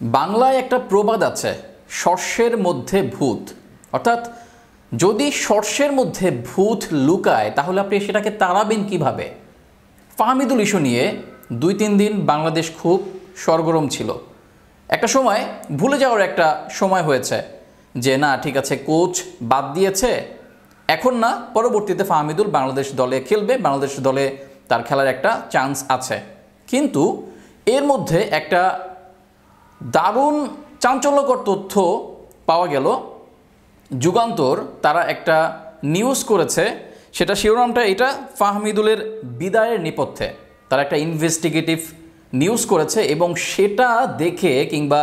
বাংলায় একটা প্রবাদ আছে, শস্যের মধ্যে ভূত। অর্থাৎ যদি শস্যের মধ্যে ভূত লুকায় তাহলে আপনি সেটাকে তাড়াবেন কিভাবে। ফাহমিদুল ইস্যু নিয়ে 2-3 দিন বাংলাদেশ খুব সরগরম ছিল। একটা সময় ভুলে যাওয়ার একটা সময় হয়েছে যে না ঠিক আছে, কোচ বাদ দিয়েছে, এখন না, পরবর্তীতে ফাহমিদুল বাংলাদেশ দলে খেলবে, বাংলাদেশ দলে তার খেলার একটা চান্স আছে। কিন্তু এর মধ্যে একটা দারুণ চাঞ্চল্যকর তথ্য পাওয়া গেল। যুগান্তর তারা একটা নিউজ করেছে, সেটা শিরোনামটা এটা, ফাহমিদুলের বিদায়ের নেপথ্যে তারা একটা ইনভেস্টিগেটিভ নিউজ করেছে এবং সেটা দেখে কিংবা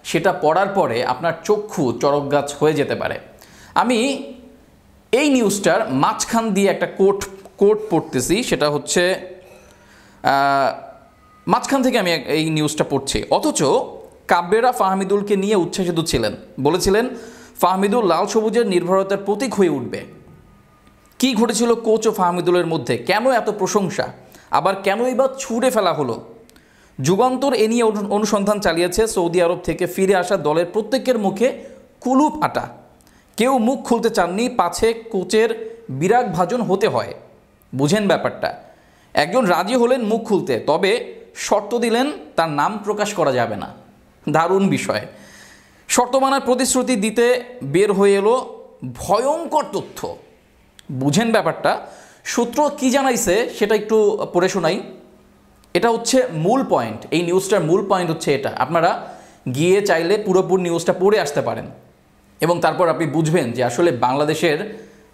সেটা পড়ার পরে আপনার চক্ষু চড়কগাছ হয়ে যেতে পারে। আমি এই নিউজটার মাঝখান দিয়ে একটা কোট পড়তেছি, সেটা হচ্ছে মাঝখান থেকে আমি এই নিউজটা পড়ছি। অথচ কাব্যেরা ফাহমিদুলকে নিয়ে উচ্ছ্বাসিত ছিলেন, বলেছিলেন ফাহমিদুল লাল সবুজের নির্ভরতার প্রতীক হয়ে উঠবে। কি ঘটেছিল কোচ ও ফাহমিদুলের মধ্যে, কেন এত প্রশংসা, আবার কেনই বা ছুঁড়ে ফেলা হলো? যুগান্তর এ নিয়ে অনুসন্ধান চালিয়েছে। সৌদি আরব থেকে ফিরে আসা দলের প্রত্যেকের মুখে কুলুপ আটা, কেউ মুখ খুলতে চাননি, পাছে কোচের বিরাগ ভাজন হতে হয়। বুঝেন ব্যাপারটা। একজন রাজি হলেন মুখ খুলতে, তবে শর্ত দিলেন তার নাম প্রকাশ করা যাবে না। দারুণ বিষয়। শর্ত মানার প্রতিশ্রুতি দিতে বের হয়ে এলো ভয়ঙ্কর তথ্য। বুঝেন ব্যাপারটা। সূত্র কি জানাইছে সেটা একটু পড়ে শোনাই। এটা হচ্ছে মূল পয়েন্ট, এই নিউজটার মূল পয়েন্ট হচ্ছে এটা। আপনারা গিয়ে চাইলে পুরোপুরি নিউজটা পড়ে আসতে পারেন এবং তারপর আপনি বুঝবেন যে আসলে বাংলাদেশের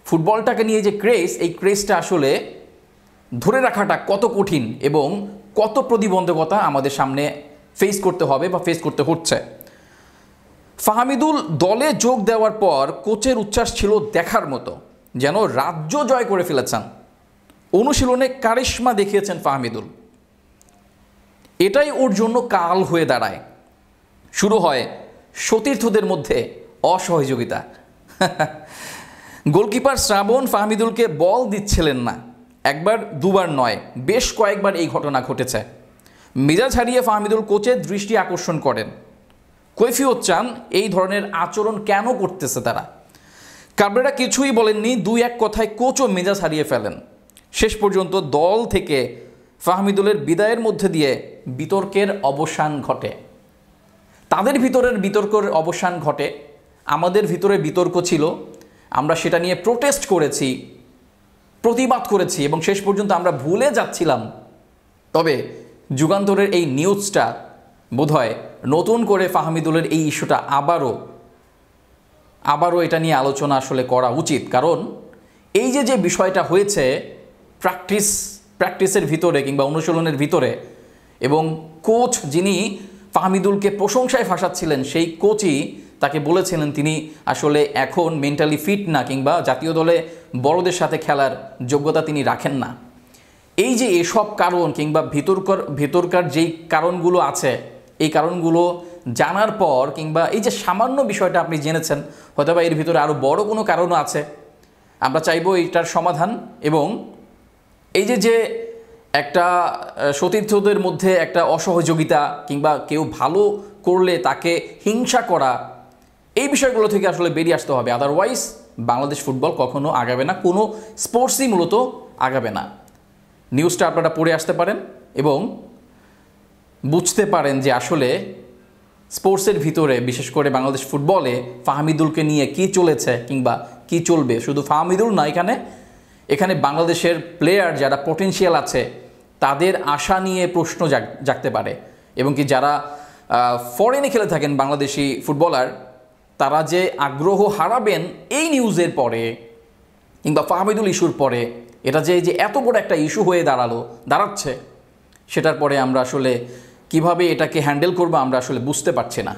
ফুটবলটাকে নিয়ে যে ক্রেজ, এই ক্রেজটা আসলে ধরে রাখাটা কত কঠিন এবং কত প্রতিবন্ধকতা আমাদের সামনে ফেস করতে হবে বা ফেস করতে হচ্ছে। ফাহমিদুল দলে যোগ দেওয়ার পর কোচের উচ্ছ্বাস ছিল দেখার মতো, যেন রাজ্য জয় করে ফেলেছেন। অনুশীলনে কারিশমা দেখিয়েছেন ফাহমিদুল, এটাই ওর জন্য কাল হয়ে দাঁড়ায়। শুরু হয় সতীর্থদের মধ্যে অসহযোগিতা। গোলকিপার শ্রাবণ ফাহমিদুলকে বল দিচ্ছিলেন না, একবার দুবার নয়, বেশ কয়েকবার এই ঘটনা ঘটেছে। মেজাজ হারিয়ে ফাহমিদুল কোচের দৃষ্টি আকর্ষণ করেন, কৈফিয়ত চান এই ধরনের আচরণ কেন করতেছে তারা। কাবরেরা কিছুই বলেননি, 2-1 কথায় কোচও মেজাজ হারিয়ে ফেলেন। শেষ পর্যন্ত দল থেকে ফাহমিদুলের বিদায়ের মধ্যে দিয়ে বিতর্কের অবসান ঘটে। তাদের ভিতরের বিতর্কের অবসান ঘটে, আমাদের ভিতরে বিতর্ক ছিল, আমরা সেটা নিয়ে প্রোটেস্ট করেছি, প্রতিবাদ করেছি এবং শেষ পর্যন্ত আমরা ভুলে যাচ্ছিলাম। তবে যুগান্তরের এই নিউজটা বোধহয় নতুন করে ফাহমিদুলের এই ইস্যুটা আবারও এটা নিয়ে আলোচনা আসলে করা উচিত। কারণ এই যে বিষয়টা হয়েছে প্র্যাকটিসের ভিতরে কিংবা অনুশীলনের ভিতরে, এবং কোচ যিনি ফাহমিদুলকে প্রশংসায় ভাসাচ্ছিলেন সেই কোচই তাকে বলেছিলেন তিনি আসলে এখন মেন্টালি ফিট না কিংবা জাতীয় দলে বড়দের সাথে খেলার যোগ্যতা তিনি রাখেন না। এই যে এসব কারণ কিংবা ভিতরকার যেই কারণগুলো আছে, এই কারণগুলো জানার পর কিংবা এই যে সামান্য বিষয়টা আপনি জেনেছেন, হয়তো বা এর ভিতরে আরও বড় কোনো কারণও আছে, আমরা চাইবো এইটার সমাধান। এবং এই যে একটা সতীর্থদের মধ্যে একটা অসহযোগিতা কিংবা কেউ ভালো করলে তাকে হিংসা করা, এই বিষয়গুলো থেকে আসলে বেরিয়ে আসতে হবে। আদারওয়াইজ বাংলাদেশ ফুটবল কখনো আগাবে না, কোনো স্পোর্টসই মূলত আগাবে না। নিউজটা আপনারা পড়ে আসতে পারেন এবং বুঝতে পারেন যে আসলে স্পোর্টসের ভিতরে, বিশেষ করে বাংলাদেশ ফুটবলে ফাহমিদুলকে নিয়ে কি চলেছে কিংবা কি চলবে। শুধু ফাহমিদুল না, এখানে বাংলাদেশের প্লেয়ার যারা পটেনশিয়াল আছে তাদের আশা নিয়ে প্রশ্ন জাগতে পারে, এবং কি যারা ফরেনে খেলে থাকেন বাংলাদেশি ফুটবলার, তারা যে আগ্রহ হারাবেন এই নিউজের পরে কিংবা ফাহমিদুল ইস্যুর পরে, এটা যে এত বড় একটা ইস্যু হয়ে দাঁড়াচ্ছে, সেটার পরে আমরা আসলে কিভাবে এটাকে হ্যান্ডেল করবো আমরা আসলে বুঝতে পারছি না।